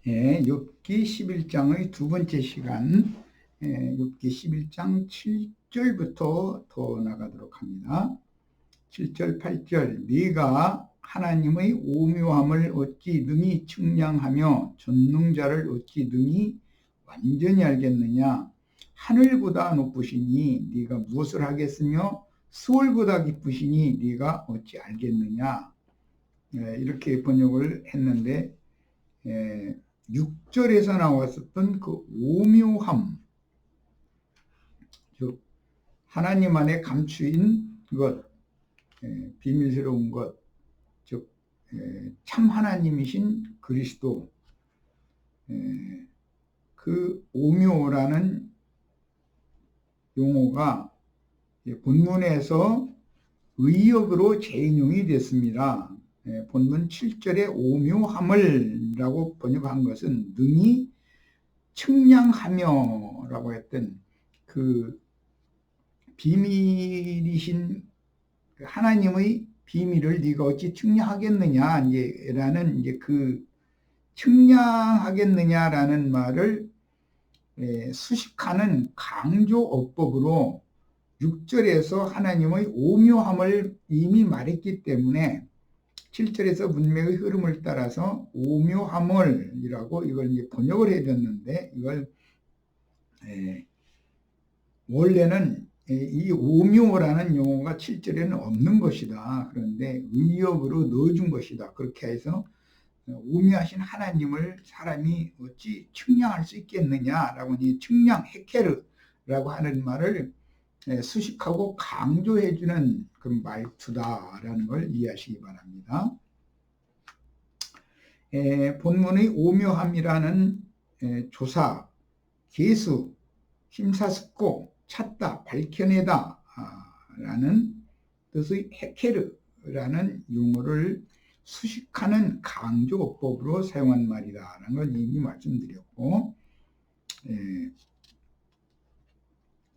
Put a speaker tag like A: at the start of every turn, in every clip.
A: 욥기 11장의 두 번째 시간, 욥기 11장 7절부터 더 나가도록 합니다. 7절, 8절. 네가 하나님의 오묘함을 어찌 능히 측량하며 전능자를 어찌 능히 완전히 알겠느냐. 하늘보다 높으시니 네가 무엇을 하겠으며 수월보다 깊으시니 네가 어찌 알겠느냐. 이렇게 번역을 했는데 6절에서 나왔었던 그 오묘함, 즉 하나님 안에 감추인 것, 비밀스러운 것, 즉 참 하나님이신 그리스도, 그 오묘라는 용어가 본문에서 의역으로 재인용이 됐습니다. 본문 7절에 오묘함을 라고 번역한 것은 능히 측량하며 라고 했던 그 비밀이신 하나님의 비밀을 네가 어찌 측량하겠느냐 라는 그 측량하겠느냐라는 말을 수식하는 강조어법으로 6절에서 하나님의 오묘함을 이미 말했기 때문에 7절에서 문맥의 흐름을 따라서 오묘함을이라고 이걸 이제 번역을 해줬는데, 이걸 원래는 이 오묘라는 용어가 7절에는 없는 것이다. 그런데 의역으로 넣어준 것이다. 그렇게 해서 오묘하신 하나님을 사람이 어찌 측량할 수 있겠느냐라고, 이 측량 헤케르라고 하는 말을 수식하고 강조해주는 그 말투다라는 걸 이해하시기 바랍니다. 본문의 오묘함이라는 조사, 계수, 심사숙고, 찾다, 밝혀내다 라는 뜻의 헤케르라는 용어를 수식하는 강조어법으로 사용한 말이다라는 걸 이미 말씀드렸고,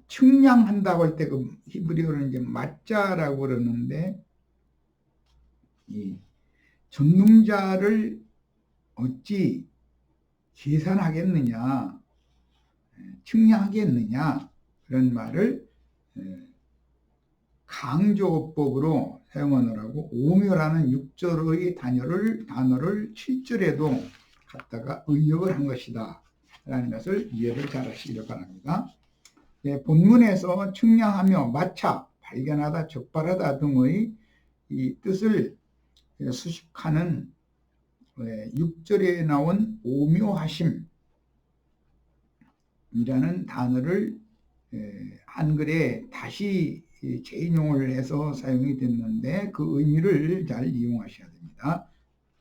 A: 측량한다고 할 때 그 히브리어로는 이제 맞자라고 그러는데, 이 전능자를 어찌 계산하겠느냐, 측량하겠느냐, 그런 말을 강조어법으로 사용하느라고 오묘라는 6절의 단어를 7절에도 갖다가 의역을 한 것이다 라는 것을 이해를 잘 하시기 바랍니다. 본문에서 측량하며 마차, 발견하다, 적발하다 등의 이 뜻을 수식하는 6절에 나온 오묘하심이라는 단어를 한글에 다시 재인용을 해서 사용이 됐는데, 그 의미를 잘 이용하셔야 됩니다.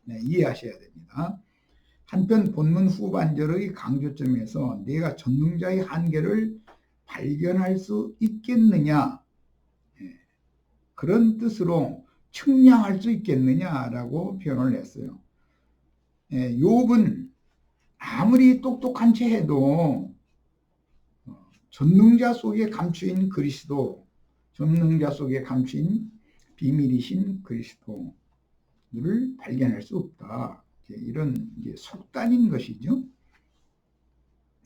A: 이해하셔야 됩니다. 한편 본문 후반절의 강조점에서 내가 전능자의 한계를 발견할 수 있겠느냐, 그런 뜻으로 측량할 수 있겠느냐라고 표현을 했어요. 욥은 아무리 똑똑한 채 해도 전능자 속에 감추인 그리스도, 전능자 속에 감추인 비밀이신 그리스도를 발견할 수 없다. 이런 속단인 것이죠.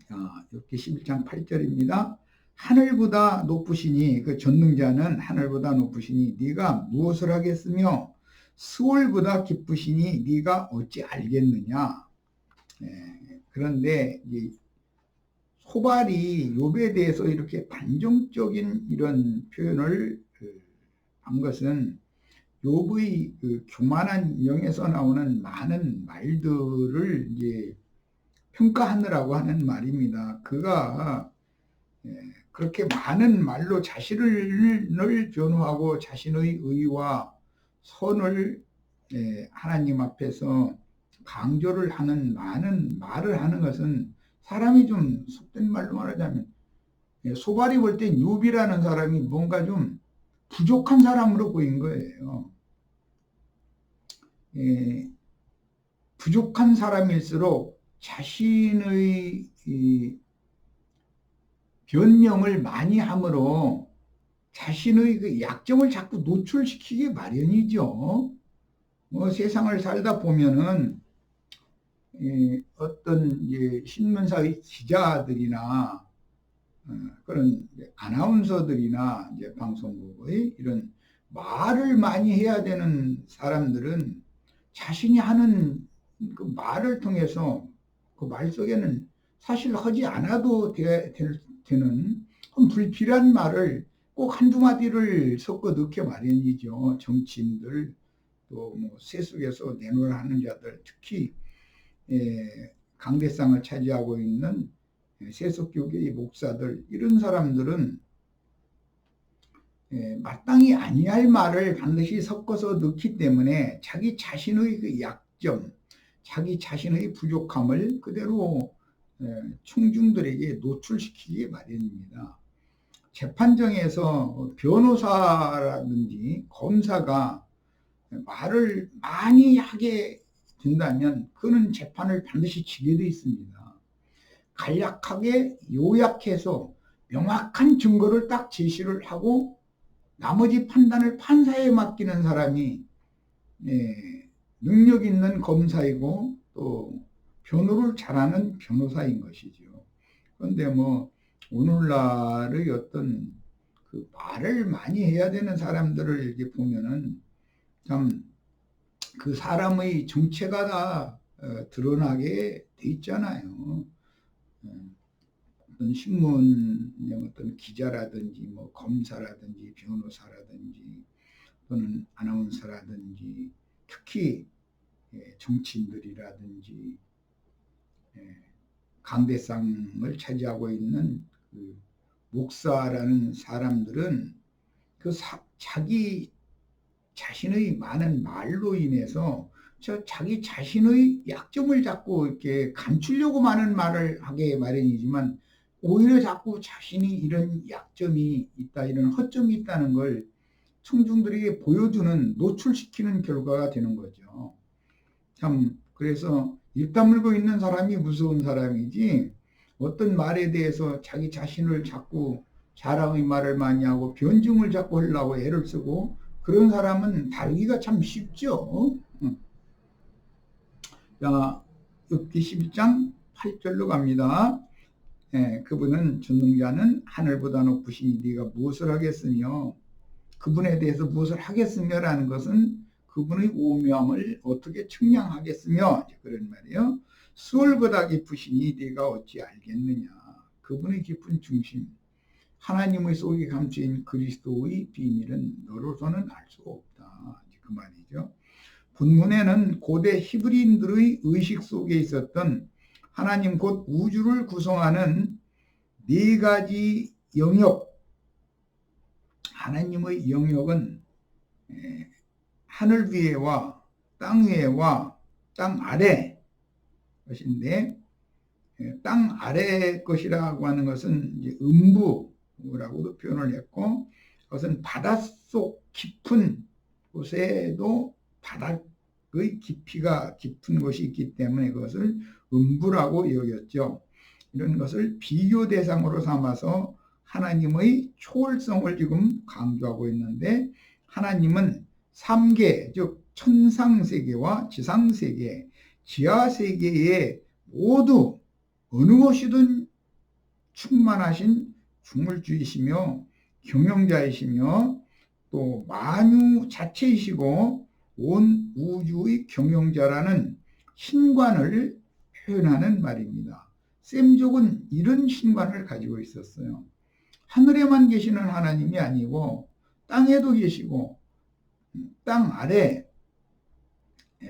A: 욥기 11장 8절입니다. 하늘보다 높으시니, 그 전능자는 하늘보다 높으시니 네가 무엇을 하겠으며 수월보다 깊으시니 네가 어찌 알겠느냐. 그런데 소발이 욥에 대해서 이렇게 단정적인 이런 표현을 한 것은 욥의 그 교만한 영에서 나오는 많은 말들을 평가하느라고 하는 말입니다. 그가 그렇게 많은 말로 자신을 변호하고 자신의 의와 선을 하나님 앞에서 강조를 하는 많은 말을 하는 것은, 사람이 좀 속된 말로 말하자면 소발이 볼 때 욥이라는 사람이 뭔가 좀 부족한 사람으로 보인 거예요. 부족한 사람일수록 자신의 변명을 많이 함으로 자신의 그 약점을 자꾸 노출시키기 마련이죠. 세상을 살다 보면은 어떤 신문사의 기자들이나 그런 아나운서들이나 방송국의 이런 말을 많이 해야 되는 사람들은 자신이 하는 그 말을 통해서 그 말 속에는 사실 하지 않아도 되는 불필요한 말을 꼭 한두 마디를 섞어 넣게 마련이죠. 정치인들, 또 뭐 세속에서 내노라 하는 자들, 특히 강대상을 차지하고 있는 세속교계의 목사들, 이런 사람들은 마땅히 아니할 말을 반드시 섞어서 넣기 때문에 자기 자신의 그 약점, 자기 자신의 부족함을 그대로 청중들에게 노출시키기 마련입니다. 재판정에서 변호사라든지 검사가 말을 많이 하게 된다면 그는 재판을 반드시 지게 돼 있습니다. 간략하게 요약해서 명확한 증거를 딱 제시를 하고 나머지 판단을 판사에 맡기는 사람이 능력 있는 검사이고 또 변호를 잘하는 변호사인 것이죠. 그런데 뭐 오늘날의 어떤 그 말을 많이 해야 되는 사람들을 이렇게 보면은 참 그 사람의 정체가 다 드러나게 돼 있잖아요. 어떤 신문의 어떤 기자라든지 뭐 검사라든지 변호사라든지 또는 아나운서라든지 특히 정치인들이라든지 강대상을 차지하고 있는 그 목사라는 사람들은 그 자기 자신의 많은 말로 인해서 자기 자신의 약점을 자꾸 이렇게 감추려고 많은 말을 하게 마련이지만 오히려 자꾸 자신이 이런 약점이 있다, 이런 허점이 있다는 걸 청중들에게 보여주는, 노출시키는 결과가 되는 거죠. 참 그래서 입 다물고 있는 사람이 무서운 사람이지, 어떤 말에 대해서 자기 자신을 자꾸 자랑의 말을 많이 하고 변증을 자꾸 하려고 애를 쓰고 그런 사람은 다루기가 참 쉽죠. 자, 욥기 11장 8절로 갑니다. 그분은 전능자는 하늘보다 높으시니 네가 무엇을 하겠으며, 그분에 대해서 무엇을 하겠으며 라는 것은 그분의 오묘함을 어떻게 측량하겠으며, 그런 말이에요. 수월보다 깊으시니 네가 어찌 알겠느냐. 그분의 깊은 중심, 하나님의 속에 감추인 그리스도의 비밀은 너로서는 알 수가 없다, 그 말이죠. 본문에는 고대 히브리인들의 의식 속에 있었던 하나님 곧 우주를 구성하는 네 가지 영역, 하나님의 영역은 하늘 위에와 땅 위에와 땅 아래 것인데, 땅 아래 것이라고 하는 것은 이제 음부라고도 표현을 했고, 그것은 바닷속 깊은 곳에도 바닥의 깊이가 깊은 곳이 있기 때문에 그것을 음부라고 여겼죠. 이런 것을 비교 대상으로 삼아서 하나님의 초월성을 지금 강조하고 있는데, 하나님은 3계, 즉 천상세계와 지상세계, 지하세계에 모두 어느 곳이든 충만하신 중물주이시며 경영자이시며 또 만유 자체이시고 온 우주의 경영자라는 신관을 표현하는 말입니다. 셈족은 이런 신관을 가지고 있었어요. 하늘에만 계시는 하나님이 아니고 땅에도 계시고, 땅 아래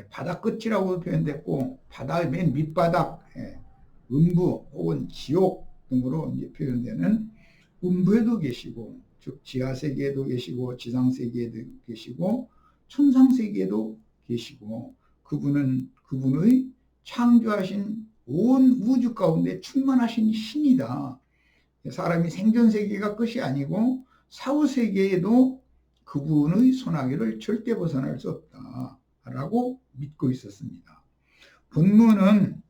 A: 바다 끝이라고 표현됐고 바다의 맨 밑바닥, 음부 혹은 지옥 등으로 이제 표현되는 음부에도 계시고, 즉 지하세계에도 계시고 지상세계에도 계시고 천상세계에도 계시고, 그분은 그분의 창조하신 온 우주 가운데 충만하신 신이다. 사람이 생전세계가 끝이 아니고 사후세계에도 그분의 손아귀를 절대 벗어날 수 없다라고 믿고 있었습니다. 본문은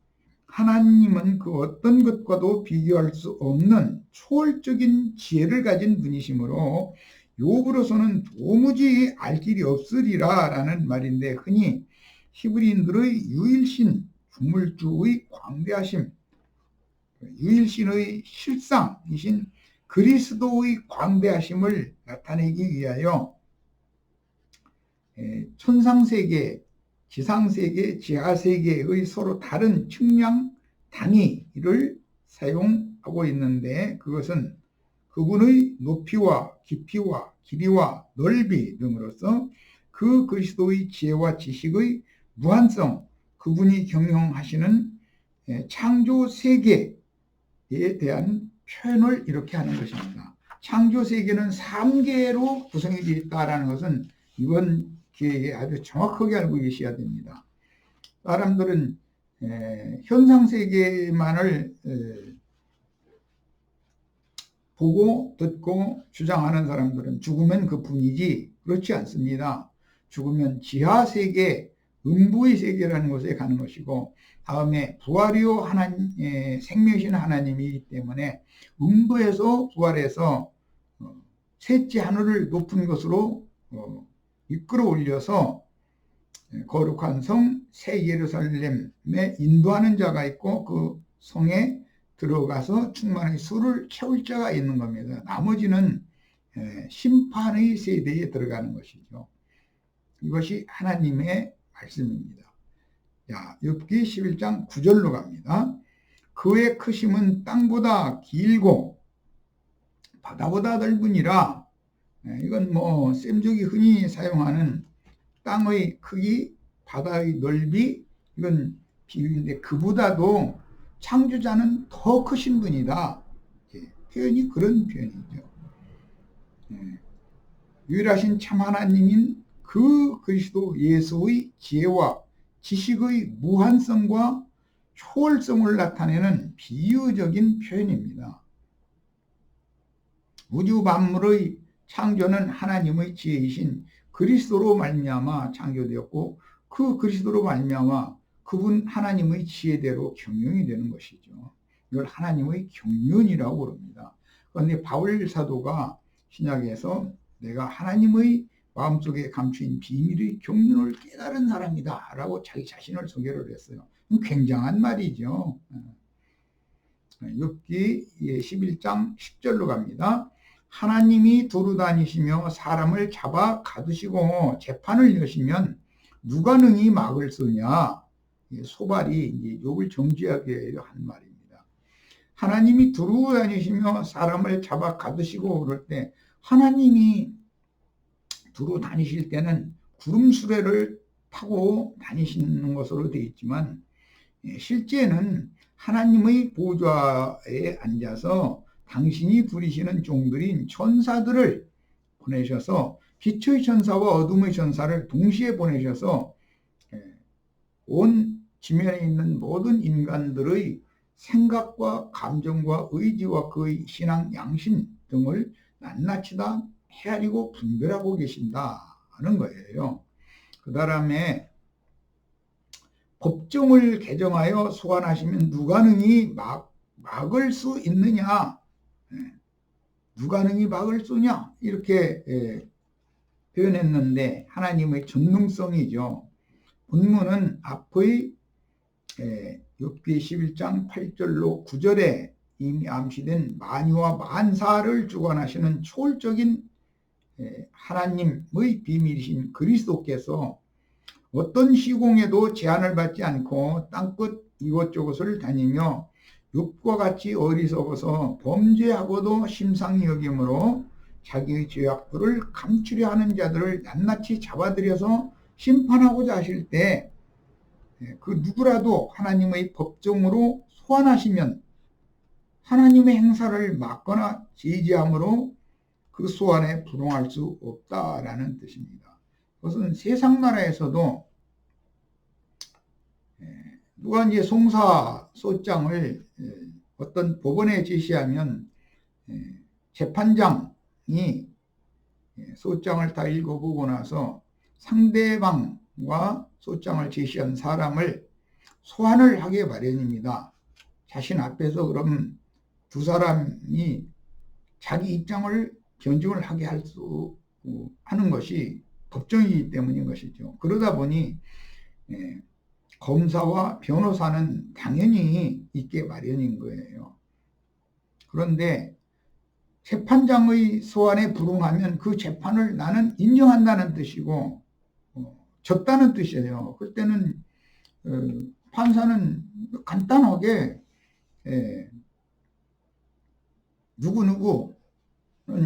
A: 하나님은 그 어떤 것과도 비교할 수 없는 초월적인 지혜를 가진 분이시므로 욥으로서는 도무지 알 길이 없으리라 라는 말인데, 흔히 히브리인들의 유일신 유물주의 광대하심, 유일신의 실상이신 그리스도의 광대하심을 나타내기 위하여 천상세계, 지상세계, 지하세계의 서로 다른 측량 단위를 사용하고 있는데, 그것은 그분의 높이와 깊이와 길이와 넓이 등으로서 그 그리스도의 지혜와 지식의 무한성, 그분이 경영하시는 창조세계에 대한 표현을 이렇게 하는 것입니다. 창조세계는 3개로 구성이 되어 있다는 것은 이번 기회에 아주 정확하게 알고 계셔야 됩니다. 사람들은 현상세계만을 보고 듣고 주장하는 사람들은 죽으면 그뿐이지 그렇지 않습니다. 죽으면 지하세계, 음부의 세계라는 곳에 가는 것이고, 다음에 부활이요 하나님, 생명이신 하나님이기 때문에 음부에서 부활해서 셋째 하늘을 높은 것으로 이끌어 올려서 거룩한 성 새 예루살렘에 인도하는 자가 있고, 그 성에 들어가서 충만히 술을 채울 자가 있는 겁니다. 나머지는 심판의 세대에 들어가는 것이죠. 이것이 하나님의 말씀입니다. 자, 욥기 11장 9절로 갑니다. 그의 크심은 땅보다 길고 바다보다 넓으니라. 이건 뭐 셈족이 흔히 사용하는 땅의 크기, 바다의 넓이, 이건 비유인데 그보다도 창조자는 더 크신 분이다. 표현이 그런 표현이죠. 유일하신 참 하나님인 그 그리스도 예수의 지혜와 지식의 무한성과 초월성을 나타내는 비유적인 표현입니다. 우주 만물의 창조는 하나님의 지혜이신 그리스도로 말미암아 창조되었고, 그 그리스도로 말미암아 그분 하나님의 지혜대로 경영이 되는 것이죠. 이걸 하나님의 경륜이라고 부릅니다. 그런데 바울 사도가 신약에서 내가 하나님의 마음속에 감추인 비밀의 경륜을 깨달은 사람이다 라고 자기 자신을 소개를 했어요. 굉장한 말이죠. 욥기 11장 10절로 갑니다. 하나님이 두루 다니시며 사람을 잡아 가두시고 재판을 여시면 누가 능히 막을 쓰냐. 소발이 욥을 정죄하게 한 말입니다. 하나님이 두루 다니시며 사람을 잡아 가두시고 그럴 때, 하나님이 두루 다니실 때는 구름 수레를 타고 다니시는 것으로 되어 있지만, 실제는 하나님의 보좌에 앉아서 당신이 부리시는 종들인 천사들을 보내셔서, 빛의 천사와 어둠의 천사를 동시에 보내셔서 온 지면에 있는 모든 인간들의 생각과 감정과 의지와 그의 신앙 양심 등을 낱낱이 다 헤아리고 분별하고 계신다는 거예요. 그 다음에 법정을 개정하여 소환하시면 누가 능히 막을 수 있느냐, 누가 능히 막을 수냐, 이렇게 표현했는데 하나님의 전능성이죠. 본문은 앞의 욥기 11장 8절로 9절에 이미 암시된 만유와 만사를 주관하시는 초월적인 하나님의 비밀이신 그리스도께서 어떤 시공에도 제한을 받지 않고 땅끝 이곳저곳을 다니며 욥과 같이 어리석어서 범죄하고도 심상히 여김으로 자기의 죄악들을 감추려 하는 자들을 낱낱이 잡아들여서 심판하고자 하실 때, 그 누구라도 하나님의 법정으로 소환하시면 하나님의 행사를 막거나 제지함으로 그 소환에 불응할 수 없다라는 뜻입니다. 그것은 세상 나라에서도 누가 이제 송사 소장을 어떤 법원에 제시하면 재판장이 소장을 다 읽어보고 나서 상대방과 소장을 제시한 사람을 소환을 하게 마련입니다. 자신 앞에서 그럼 두 사람이 자기 입장을 변증을 하게 할 수 하는 것이 법정이기 때문인 것이죠. 그러다 보니 검사와 변호사는 당연히 있게 마련인 거예요. 그런데 재판장의 소환에 불응하면 그 재판을 나는 인정한다는 뜻이고 졌다는 뜻이에요. 그럴 때는 판사는 간단하게 누구누구는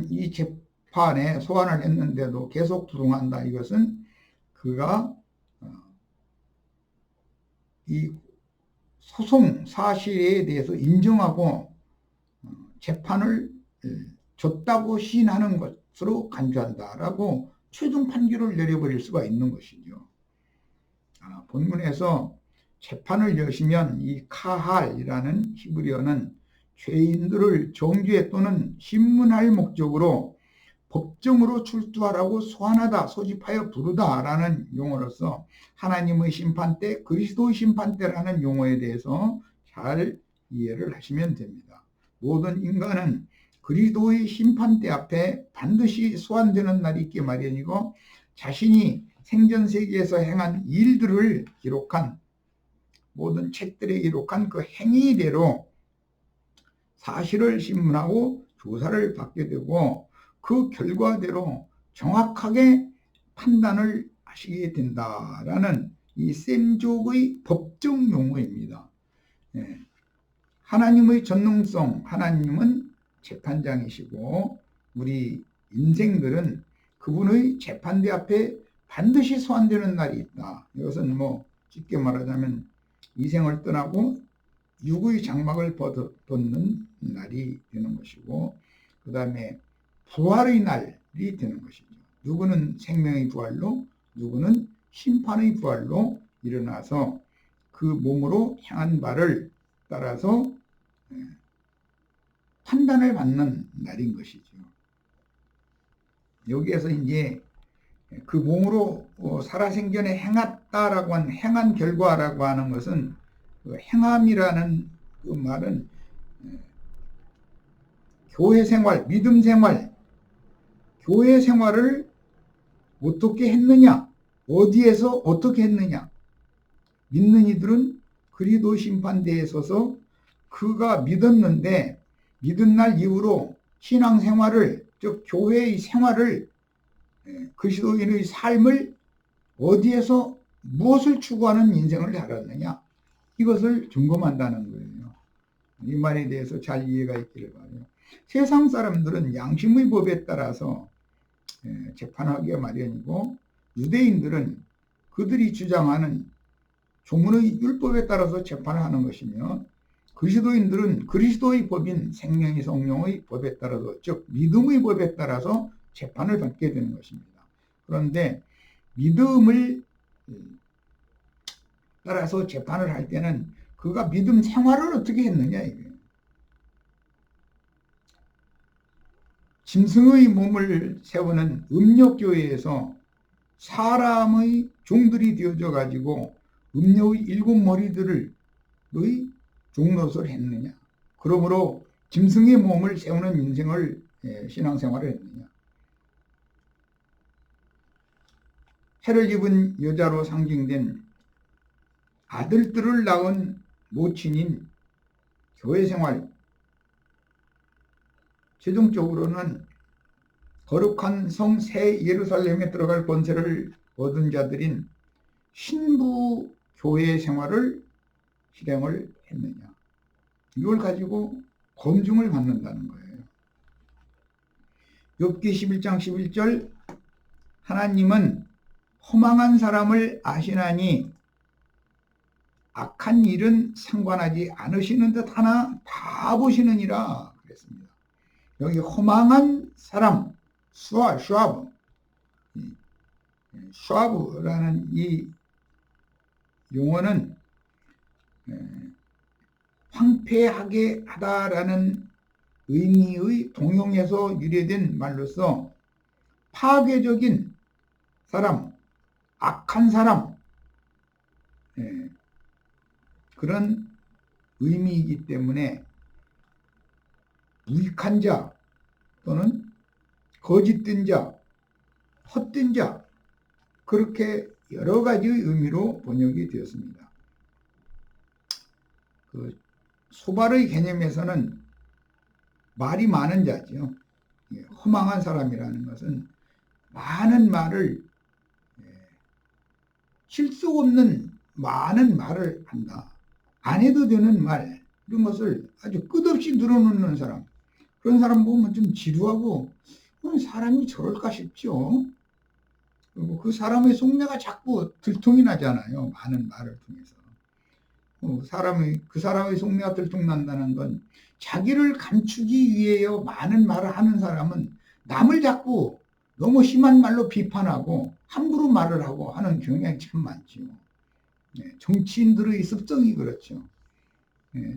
A: 이 재판에 소환을 했는데도 계속 불응한다. 이것은 그가 이 소송 사실에 대해서 인정하고 재판을 졌다고 시인하는 것으로 간주한다라고 최종 판결을 내려버릴 수가 있는 것이죠. 본문에서 재판을 여시면 이 카할이라는 히브리어는 죄인들을 정죄 또는 신문할 목적으로 법정으로 출두하라고 소환하다, 소집하여 부르다라는 용어로서 하나님의 심판대, 그리스도의 심판대라는 용어에 대해서 잘 이해를 하시면 됩니다. 모든 인간은 그리스도의 심판대 앞에 반드시 소환되는 날이 있기 마련이고 자신이 생전 세계에서 행한 일들을 기록한 모든 책들에 기록한 그 행위대로 사실을 신문하고 조사를 받게 되고 그 결과대로 정확하게 판단을 하시게 된다라는 이 셈족의 법정 용어입니다. 하나님의 전능성, 하나님은 재판장이시고 우리 인생들은 그분의 재판대 앞에 반드시 소환되는 날이 있다. 이것은 쉽게 말하자면 이 생을 떠나고 육의 장막을 벗는 날이 되는 것이고 그 다음에 부활의 날이 되는 것이죠. 누구는 생명의 부활로 누구는 심판의 부활로 일어나서 그 몸으로 향한 바를 따라서 판단을 받는 날인 것이죠. 여기에서 이제 그 몸으로 살아생전에 행했다라고 하는 행한 결과라고 하는 것은 그 행함이라는 그 말은 교회 생활, 믿음 생활, 교회 생활을 어떻게 했느냐, 어디에서 어떻게 했느냐. 믿는 이들은 그리스도 심판대에 서서 그가 믿었는데 믿은 날 이후로 신앙생활을, 즉 교회의 생활을, 그리스도인의 삶을 어디에서 무엇을 추구하는 인생을 살았느냐, 이것을 점검한다는 거예요. 이 말에 대해서 잘 이해가 있기를 바라요. 세상 사람들은 양심의 법에 따라서 재판하기가 마련이고 유대인들은 그들이 주장하는 조문의 율법에 따라서 재판을 하는 것이며 그리스도인들은 그리스도의 법인 생명의 성령의 법에 따라서, 즉 믿음의 법에 따라서 재판을 받게 되는 것입니다. 그런데 믿음을 따라서 재판을 할 때는 그가 믿음 생활을 어떻게 했느냐 이거예요. 짐승의 몸을 세우는 음력교회에서 사람의 종들이 되어져 가지고 음녀의 7머리들의 종노릇을 했느냐, 그러므로 짐승의 몸을 세우는 인생을 신앙생활을 했느냐. 해를 입은 여자로 상징된 아들들을 낳은 모친인 교회생활, 최종적으로는 거룩한 성 새 예루살렘에 들어갈 권세를 얻은 자들인 신부 교회 생활을 실행을 했느냐, 이걸 가지고 검증을 받는다는 거예요. 욥기 11장 11절 하나님은 허망한 사람을 아시나니 악한 일은 상관하지 않으시는 듯 하나 다 보시느니라 그랬습니다. 여기 허망한 사람, 슈아브라는 이 용어는 황폐하게 하다라는 의미의 동용에서 유래된 말로서 파괴적인 사람, 악한 사람, 그런 의미이기 때문에 무익한 자 또는 거짓된 자, 헛된 자, 그렇게 여러 가지 의미로 번역이 되었습니다. 그 소발의 개념에서는 말이 많은 자죠. 허망한 사람이라는 것은 많은 말을, 실수 없는 많은 말을 한다. 안 해도 되는 말, 이런 것을 아주 끝없이 늘어놓는 사람. 그런 사람 보면 좀 지루하고 사람이 저럴까 싶죠. 그리고 그 사람의 속내가 자꾸 들통이 나잖아요. 많은 말을 통해서. 그 사람의 속내가 들통난다는 건 자기를 감추기 위해서 많은 말을 하는 사람은 남을 자꾸 너무 심한 말로 비판하고 함부로 말을 하고 하는 경향이 참 많죠. 정치인들의 습성이 그렇죠.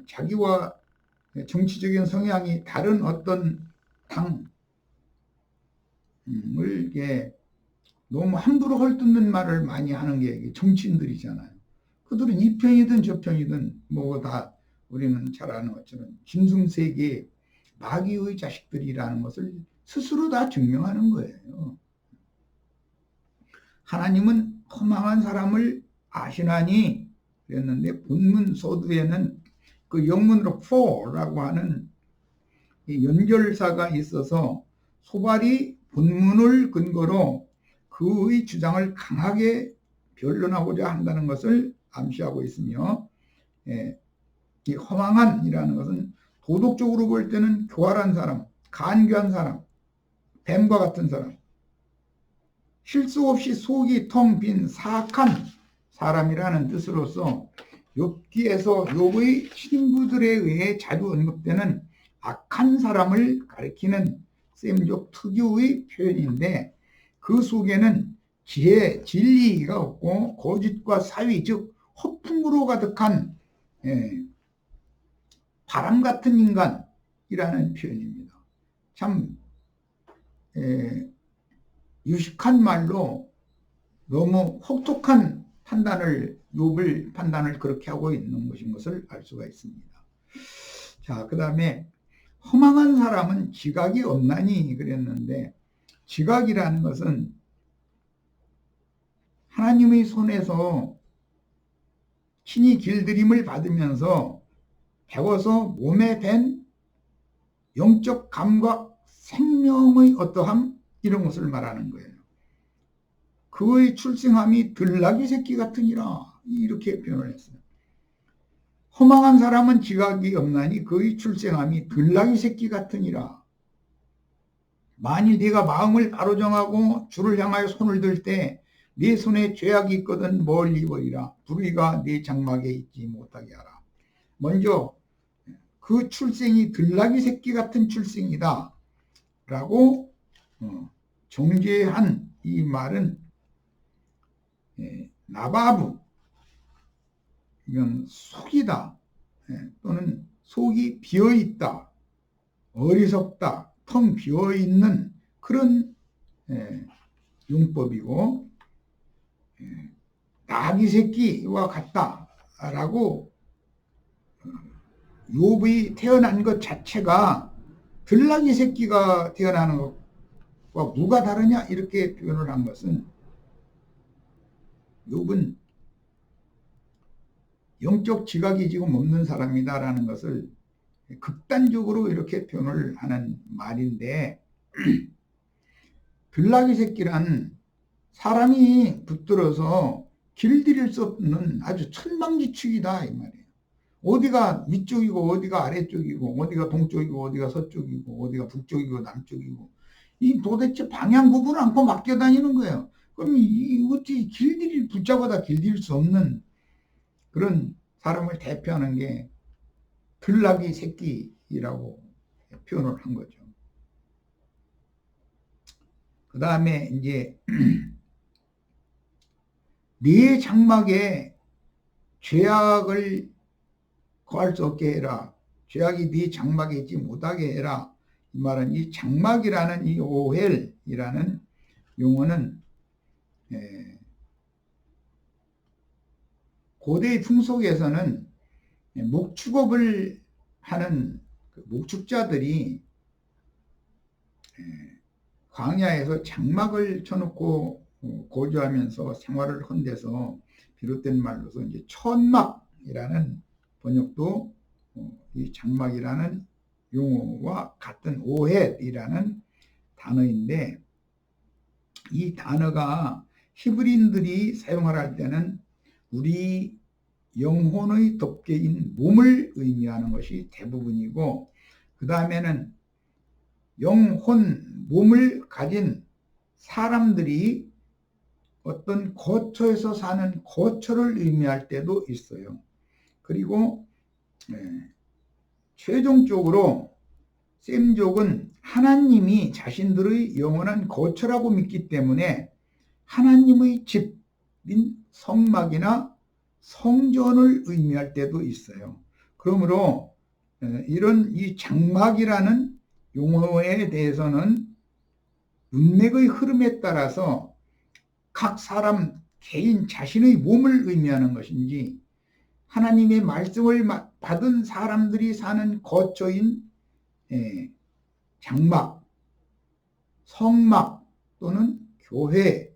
A: 자기와 정치적인 성향이 다른 어떤 당을 너무 함부로 헐뜯는 말을 많이 하는 게 정치인들이잖아요. 그들은 이 편이든 저 편이든 뭐 다 우리는 잘 아는 것처럼 짐승세계 마귀의 자식들이라는 것을 스스로 다 증명하는 거예요. 하나님은 허망한 사람을 아시나니 그랬는데 본문 서두에는 그 영문으로 for라고 하는 연결사가 있어서 소발이 본문을 근거로 그의 주장을 강하게 변론하고자 한다는 것을 암시하고 있으며, 이 허망한이라는 것은 도덕적으로 볼 때는 교활한 사람, 간교한 사람, 뱀과 같은 사람, 실수 없이 속이 텅 빈 사악한 사람이라는 뜻으로서 욥기에서 욥의 친구들에 의해 자주 언급되는 악한 사람을 가리키는 셈족 특유의 표현인데, 그 속에는 지혜, 진리가 없고 거짓과 사위, 즉 허풍으로 가득한 바람 같은 인간이라는 표현입니다. 참 유식한 말로 너무 혹독한 욥을 판단을 그렇게 하고 있는 것인 것을 알 수가 있습니다. 자, 그 다음에 허망한 사람은 지각이 없나니 그랬는데, 지각이라는 것은 하나님의 손에서 친히 길들임을 받으면서 배워서 몸에 밴 영적 감각, 생명의 어떠함, 이런 것을 말하는 거예요. 그의 출생함이 들나귀 새끼 같으니라, 이렇게 표현을 했어요. 허망한 사람은 지각이 없나니 그의 출생함이 들나귀 새끼 같으니라. 만일 네가 마음을 바로 정하고 주를 향하여 손을 들 때 네 손에 죄악이 있거든 멀리 버리라. 불의가 네 장막에 있지 못하게 하라. 먼저 그 출생이 들나귀 새끼 같은 출생이다 라고 정죄한 이 말은 나바브, 이건 속이다, 또는 속이 비어있다, 어리석다, 텅 비어있는 그런 용법이고, 나귀 새끼와 같다라고 욥이 태어난 것 자체가 들나귀 새끼가 태어나는 것과 뭐가 다르냐, 이렇게 표현을 한 것은 욥은 영적 지각이 지금 없는 사람이다라는 것을 극단적으로 이렇게 표현을 하는 말인데, 들나귀 새끼란 사람이 붙들어서 길들일 수 없는 아주 천방지축이다 이 말이에요. 어디가 위쪽이고 어디가 아래쪽이고 어디가 동쪽이고 어디가 서쪽이고 어디가 북쪽이고 남쪽이고, 이 도대체 방향 구분을 않고 맡겨 다니는 거예요. 그럼 이 어떻게 붙잡아다 길들일 수 없는 그런 사람을 대표하는 게 들나귀 새끼라고 표현을 한 거죠. 그 다음에 이제 네 장막에 죄악을 거할 수 없게 해라. 죄악이 네 장막에 있지 못하게 해라. 이 말은 이 장막이라는 이 오헬이라는 용어는 고대 풍속에서는 목축업을 하는 목축자들이 광야에서 장막을 쳐놓고 거주하면서 생활을 한 데서 비롯된 말로서 이제 천막이라는 번역도 이 장막이라는 용어와 같은 오헷이라는 단어인데, 이 단어가 히브리인들이 사용할 때는 우리 영혼의 덮개인 몸을 의미하는 것이 대부분이고, 그 다음에는 영혼, 몸을 가진 사람들이 어떤 거처에서 사는 거처를 의미할 때도 있어요. 그리고 최종적으로 셈족은 하나님이 자신들의 영원한 거처라고 믿기 때문에 하나님의 집인 성막이나 성전을 의미할 때도 있어요. 그러므로 이런 이 장막이라는 용어에 대해서는 문맥의 흐름에 따라서 각 사람 개인 자신의 몸을 의미하는 것인지, 하나님의 말씀을 받은 사람들이 사는 거처인 장막, 성막 또는 교회를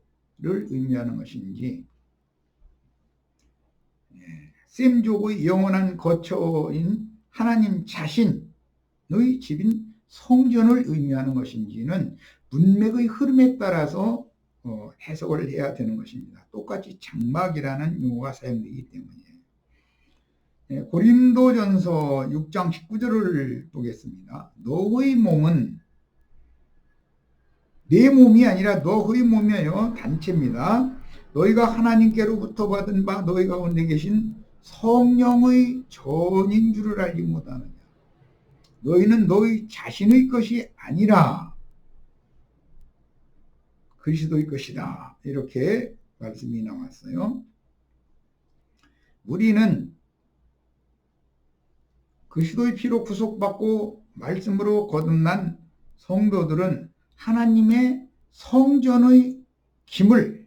A: 의미하는 것인지, 셈족의 영원한 거처인 하나님 자신의 집인 성전을 의미하는 것인지는 문맥의 흐름에 따라서 해석을 해야 되는 것입니다. 똑같이 장막이라는 용어가 사용되기 때문에. 고린도전서 6장 19절을 보겠습니다. 너의 몸은 내 몸이 아니라 너의 몸이에요. 단체입니다. 너희가 하나님께로부터 받은 바 너희 가운데 계신 성령의 전인 줄을 알지 못하느냐. 너희는 너희 자신의 것이 아니라 그리스도의 것이다. 이렇게 말씀이 나왔어요. 우리는 그리스도의 피로 구속받고 말씀으로 거듭난 성도들은 하나님의 성전의 기물,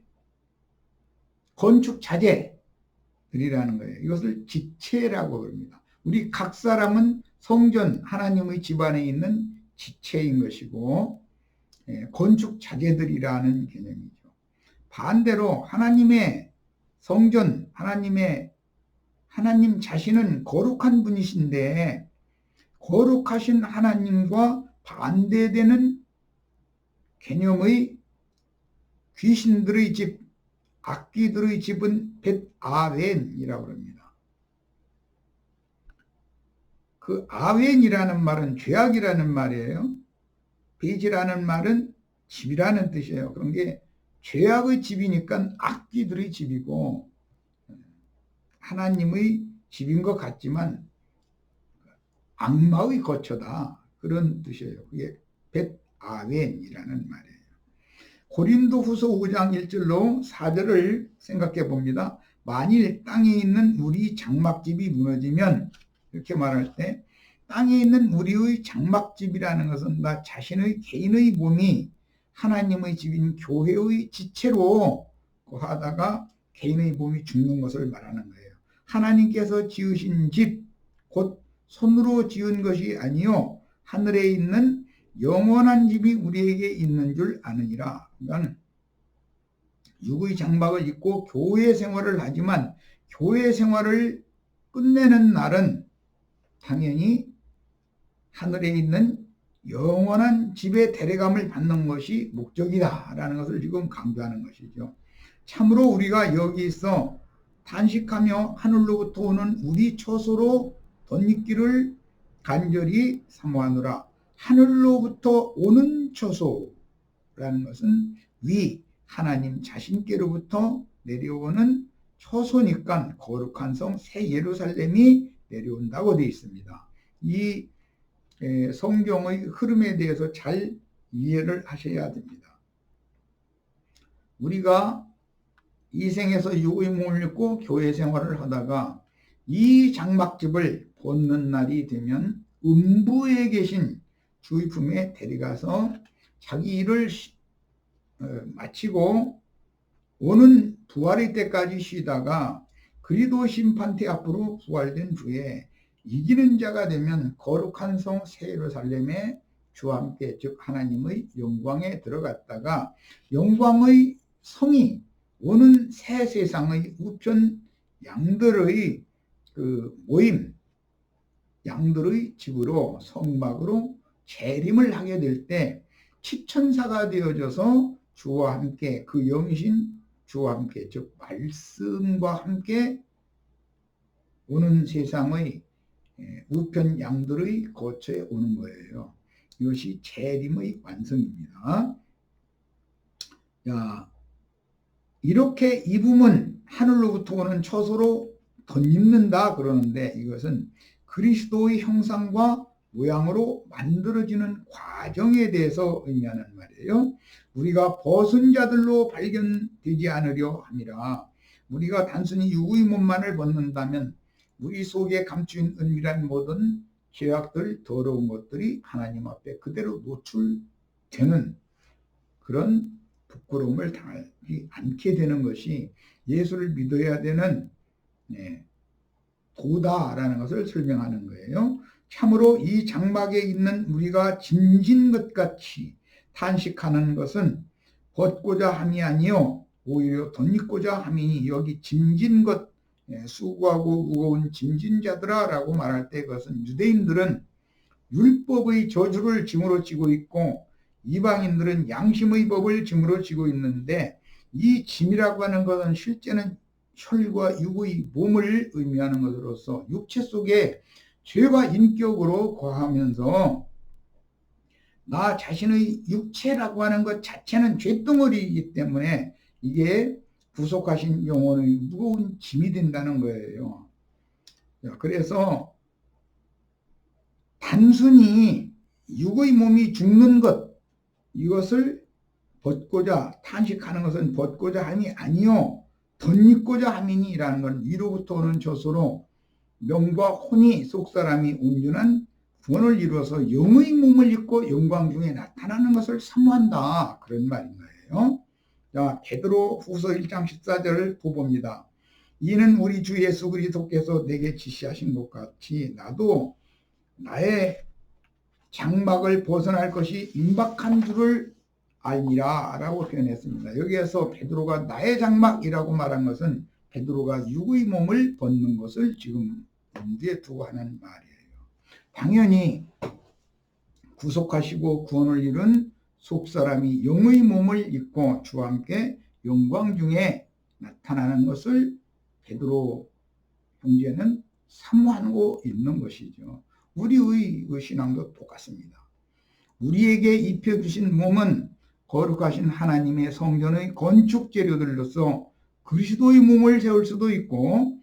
A: 건축 자재들이라는 거예요. 이것을 지체라고 합니다. 우리 각 사람은 성전, 하나님의 집 안에 있는 지체인 것이고, 건축 자재들이라는 개념이죠. 반대로 하나님의 성전, 하나님 자신은 거룩한 분이신데, 거룩하신 하나님과 반대되는 개념의 귀신들의 집, 악귀들의 집은 벳아웬이라고 합니다. 그 아웬이라는 말은 죄악이라는 말이에요. 벳이라는 말은 집이라는 뜻이에요. 그런 게 죄악의 집이니까 악귀들의 집이고, 하나님의 집인 것 같지만 악마의 거처다, 그런 뜻이에요. 그게 벳아웬이라는 말이에요. 고린도후서 5장 1절로 4절을 생각해 봅니다. 만일 땅에 있는 우리 장막집이 무너지면, 이렇게 말할 때 땅에 있는 우리의 장막집이라는 것은 나 자신의 개인의 몸이 하나님의 집인 교회의 지체로 하다가 개인의 몸이 죽는 것을 말하는 거예요. 하나님께서 지으신 집, 곧 손으로 지은 것이 아니요 하늘에 있는 영원한 집이 우리에게 있는 줄 아느니라. 그러니까 육의 장막을 입고 교회 생활을 하지만 교회 생활을 끝내는 날은 당연히 하늘에 있는 영원한 집에 데려감을 받는 것이 목적이다 라는 것을 지금 강조하는 것이죠. 참으로 우리가 여기 있어 탄식하며 하늘로부터 오는 우리 처소로 덧입기를 간절히 사모하노라. 하늘로부터 오는 처소라는 것은 위 하나님 자신께로부터 내려오는 처소니까 거룩한 성 새 예루살렘이 내려온다고 되어 있습니다. 이 성경의 흐름에 대해서 잘 이해를 하셔야 됩니다. 우리가 이 생에서 육의 몸을 입고 교회 생활을 하다가 이 장막집을 벗는 날이 되면 음부에 계신 주의 품에 데려가서 자기 일을 마치고 오는 부활의 때까지 쉬다가 그리스도 심판대 앞으로 부활된 후에 이기는 자가 되면 거룩한 성 새 예루살렘에 주와 함께 즉 하나님의 영광에 들어갔다가 영광의 성이 오는 새 세상의 우편 양들의 그 모임 양들의 집으로 성막으로 재림을 하게 될 때 치천사가 되어져서 주와 함께 그 영신 주와 함께 즉 말씀과 함께 오는 세상의 우편 양들의 거처에 오는 거예요. 이것이 재림의 완성입니다. 자, 이렇게 입음은 하늘로부터 오는 처소로 덧입는다 그러는데 이것은 그리스도의 형상과 모양으로 만들어지는 과정에 대해서 의미하는 말이에요. 우리가 벗은 자들로 발견되지 않으려 함이라. 우리가 단순히 육의 몸만을 벗는다면 우리 속에 감추인 은밀한 모든 죄악들, 더러운 것들이 하나님 앞에 그대로 노출되는 그런 부끄러움을 당하지 않게 되는 것이 예수를 믿어야 되는 도다라는 것을 설명하는 거예요. 참으로 이 장막에 있는 우리가 짐진 것 같이 탄식하는 것은 벗고자 함이 아니요 오히려 덧입고자 함이니 여기 짐진 것 수고하고 무거운 짐진 자들아 라고 말할 때 그것은 유대인들은 율법의 저주를 짐으로 지고 있고 이방인들은 양심의 법을 짐으로 지고 있는데 이 짐이라고 하는 것은 실제는 혈과 육의 몸을 의미하는 것으로서 육체 속에 죄가 인격으로 거하면서 나 자신의 육체라고 하는 것 자체는 죄덩어리이기 때문에 이게 구속하신 영혼의 무거운 짐이 된다는 거예요. 그래서 단순히 육의 몸이 죽는 것 이것을 벗고자 탄식하는 것은 벗고자 함이 아니요 덧입고자 함이니라는 건 위로부터 오는 저소로 명과 혼이 속사람이 온전한 구원을 이루어서 영의 몸을 입고 영광 중에 나타나는 것을 사모한다 그런 말인 거예요. 자, 베드로 후서 1장 14절을 보봅니다. 이는 우리 주 예수 그리스도께서 내게 지시하신 것 같이 나도 나의 장막을 벗어날 것이 임박한 줄을 알미라 라고 표현했습니다. 여기에서 베드로가 나의 장막이라고 말한 것은 베드로가 육의 몸을 벗는 것을 지금 염두에 두고 하는 말이에요. 당연히 구속하시고 구원을 이룬 속사람이 영의 몸을 입고 주와 함께 영광 중에 나타나는 것을 베드로 형제는 사모하고 있는 것이죠. 우리의 신앙도 똑같습니다. 우리에게 입혀주신 몸은 거룩하신 하나님의 성전의 건축 재료들로서 그리스도의 몸을 세울 수도 있고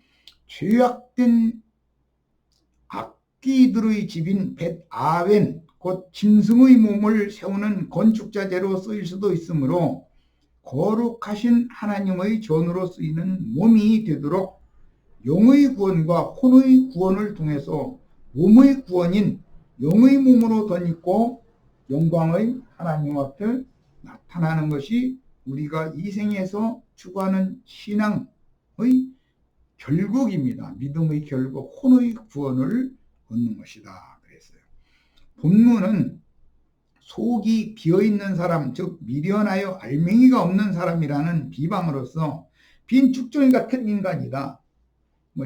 A: 죄악된 악귀들의 집인 벳아벤 곧 짐승의 몸을 세우는 건축자재로 쓰일 수도 있으므로 거룩하신 하나님의 전으로 쓰이는 몸이 되도록 영의 구원과 혼의 구원을 통해서 몸의 구원인 영의 몸으로 덧입고 영광의 하나님 앞에 나타나는 것이 우리가 이 생에서 추구하는 신앙의 결국입니다. 믿음의 결국, 혼의 구원을 얻는 것이다. 그랬어요. 본문은 속이 비어있는 사람, 즉 미련하여 알맹이가 없는 사람이라는 비방으로서 빈 쭉정이 같은 인간이다.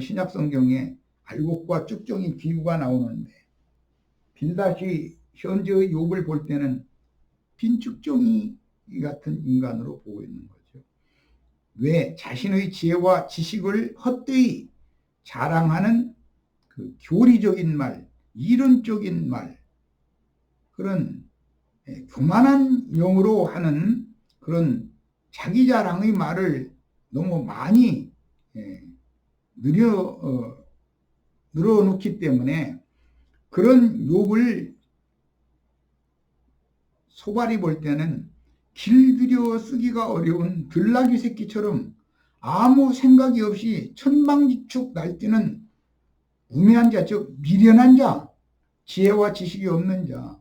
A: 신약 성경에 알곡과 쭉정이 비유가 나오는데 빌닷이 현재의 욥을 볼 때는 빈 쭉정이 같은 인간으로 보고 있는 거죠. 왜? 자신의 지혜와 지식을 헛되이 자랑하는 그 교리적인 말, 이론적인 말, 그런 교만한 용어로 하는 그런 자기 자랑의 말을 너무 많이 늘어놓기 때문에 그런 욥을 소발이 볼 때는 길들여 쓰기가 어려운 들나귀 새끼처럼 아무 생각이 없이 천방지축 날뛰는 우매한 자, 즉 미련한 자, 지혜와 지식이 없는 자,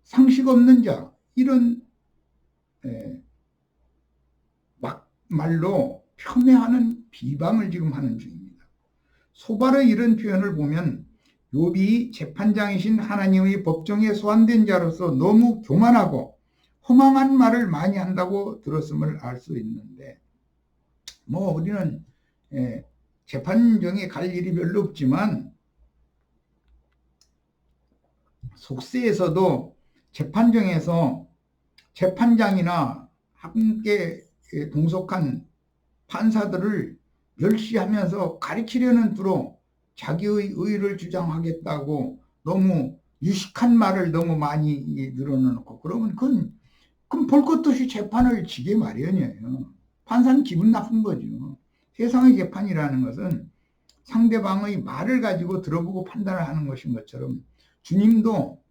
A: 상식 없는 자, 이런 막말로 폄훼하는 비방을 지금 하는 중입니다. 소발의 이런 표현을 보면 욥이 재판장이신 하나님의 법정에 소환된 자로서 너무 교만하고 허망한 말을 많이 한다고 들었음을 알 수 있는데 우리는 재판정에 갈 일이 별로 없지만 속세에서도 재판정에서 재판장이나 함께 동석한 판사들을 멸시하면서 가리키려는 투로 자기의 의를 주장하겠다고 너무 유식한 말을 너무 많이 늘어놓고 그러면 그건 볼 것도 없이 재판을 지게 마련이에요. 판사는 기분 나쁜 거죠. 세상의 재판이라는 것은 상대방의 말을 가지고 들어보고 판단을 하는 것인 것처럼 주님도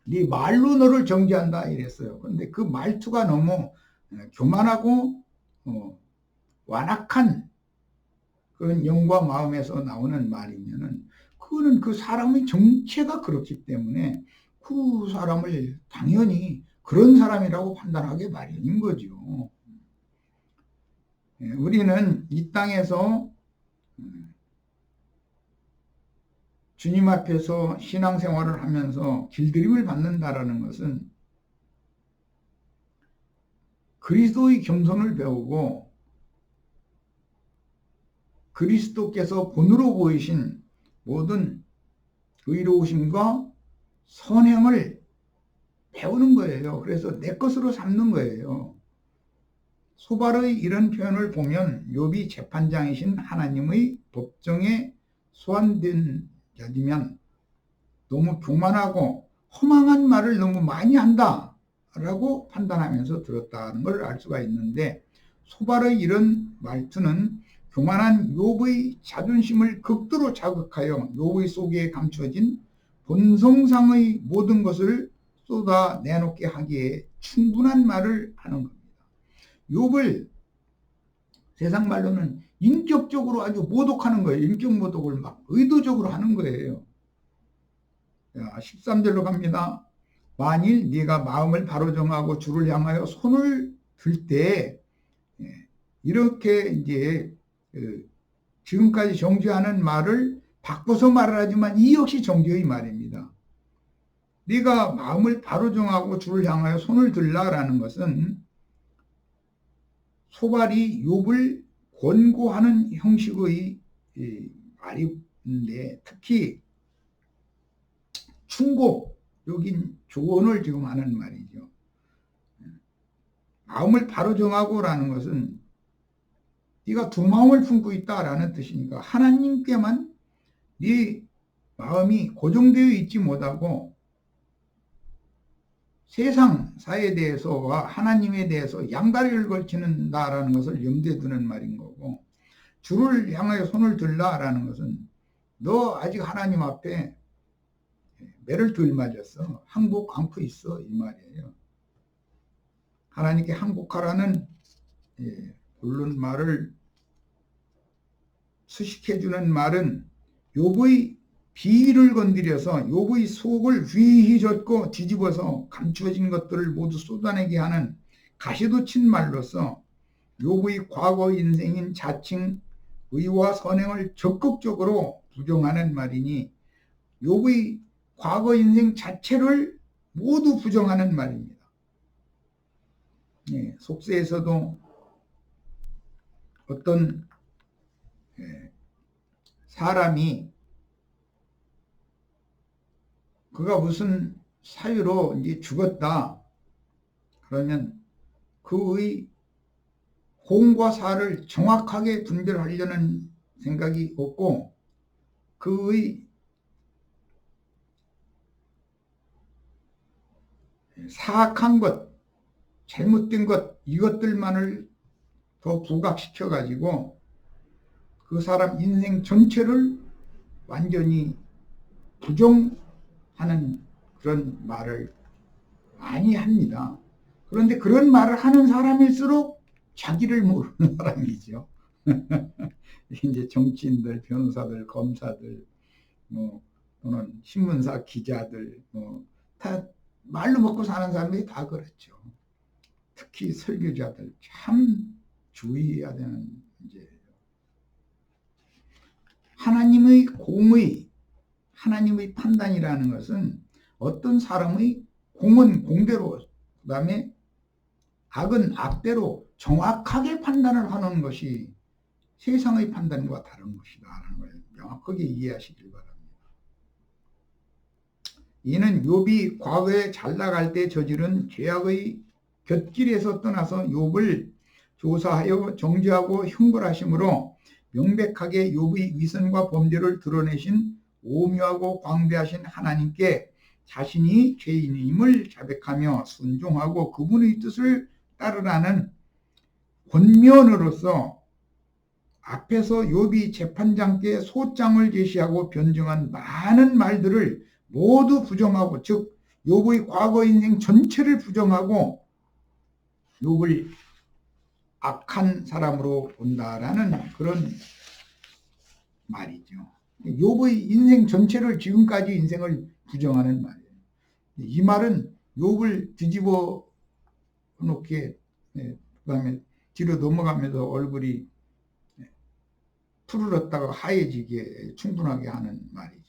A: 네 말로 너를 정죄한다 이랬어요. 그런데 그 말투가 너무 교만하고 완악한 그런 영과 마음에서 나오는 말이면은 그거는 그 사람의 정체가 그렇기 때문에 그 사람을 당연히 그런 사람이라고 판단하게 마련인 거죠. 우리는 이 땅에서 주님 앞에서 신앙생활을 하면서 길들임을 받는다라는 것은 그리스도의 겸손을 배우고 그리스도께서 본으로 보이신 모든 의로우심과 선행을 배우는 거예요. 그래서 내 것으로 삼는 거예요. 소발의 이런 표현을 보면 욥이 재판장이신 하나님의 법정에 소환된 자지만 너무 교만하고 허망한 말을 너무 많이 한다 라고 판단하면서 들었다는 걸 알 수가 있는데, 소발의 이런 말투는 교만한 욥의 자존심을 극도로 자극하여 욥의 속에 감춰진 본성상의 모든 것을 쏟아내놓게 하기에 충분한 말을 하는 겁니다. 욥을 세상 말로는 인격적으로 아주 모독하는 거예요. 인격 모독을 막 의도적으로 하는 거예요. 13절로 갑니다. 만일 네가 마음을 바로 정하고 주를 향하여 손을 들 때, 이렇게 이제 지금까지 정죄하는 말을 바꿔서 말을 하지만 이 역시 정죄의 말입니다. 네가 마음을 바로 정하고 주를 향하여 손을 들라라는 것은 소발이 욥을 권고하는 형식의 말인데, 특히 충고적인 조언을 지금 하는 말이죠. 마음을 바로 정하고라는 것은 네가 두 마음을 품고 있다라는 뜻이니까 하나님께만 네 마음이 고정되어 있지 못하고 세상사에 대해서와 하나님에 대해서 양다리를 걸치는다라는 것을 염두에 두는 말인 거고, 주를 향하여 손을 들라라는 것은 너 아직 하나님 앞에 매를 덜 맞았어. 항복 않고 있어 이 말이에요. 하나님께 항복하라는 본론 말을 수식해주는 말은 욥의 비위를 건드려서 욥의 속을 휘휘 젓고 뒤집어서 감추어진 것들을 모두 쏟아내게 하는 가시도 친 말로서 욥의 과거 인생인 자칭 의와 선행을 적극적으로 부정하는 말이니 욥의 과거 인생 자체를 모두 부정하는 말입니다. 속세에서도 어떤 사람이 그가 무슨 사유로 이제 죽었다 그러면 그의 공과 사를 정확하게 분별하려는 생각이 없고 그의 사악한 것, 잘못된 것, 이것들만을 더 부각시켜 가지고 그 사람 인생 전체를 완전히 부정하는 그런 말을 많이 합니다. 그런데 그런 말을 하는 사람일수록 자기를 모르는 사람이죠. 이제 정치인들, 변호사들, 검사들, 또는 신문사 기자들, 다 말로 먹고 사는 사람들이 다 그렇죠. 특히 설교자들 참 주의해야 되는 문제예요. 하나님의 공의, 하나님의 판단이라는 것은 어떤 사람의 공은 공대로, 그 다음에 악은 악대로 정확하게 판단을 하는 것이 세상의 판단과 다른 것이다 라는 걸 명확하게 이해하시길 바랍니다. 이는 욥이 과거에 잘 나갈 때 저지른 죄악의 곁길에서 떠나서 욥을 조사하여 정죄하고 형벌하심으로 명백하게 욥의 위선과 범죄를 드러내신 오묘하고 광대하신 하나님께 자신이 죄인임을 자백하며 순종하고 그분의 뜻을 따르라는 권면으로서 앞에서 욥이 재판장께 소장을 제시하고 변증한 많은 말들을 모두 부정하고, 즉 욥의 과거 인생 전체를 부정하고 욥을 악한 사람으로 본다라는 그런 말이죠. 욥의 인생 전체를, 지금까지 인생을 부정하는 말이에요. 이 말은 욥을 뒤집어 놓게, 그다음에 뒤로 넘어가면서 얼굴이 푸르렀다가 하얘지게 충분하게 하는 말이죠.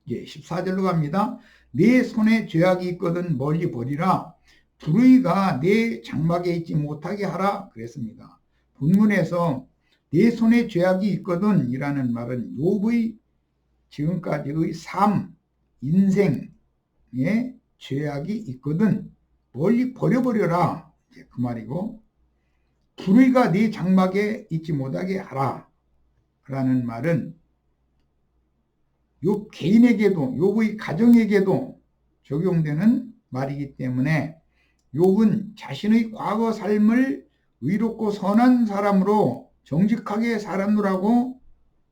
A: 14절로 갑니다. 내 손에 죄악이 있거든 멀리 버리라. 불의가 내 장막에 있지 못하게 하라 그랬습니다. 본문에서 내 손에 죄악이 있거든 이라는 말은 욥의 지금까지의 삶, 인생에 죄악이 있거든 멀리 버려버려라, 그 말이고, 불의가 네 장막에 있지 못하게 하라 라는 말은 욥 개인에게도, 욥의 가정에게도 적용되는 말이기 때문에 욥은 자신의 과거 삶을 의롭고 선한 사람으로 정직하게 살았노라고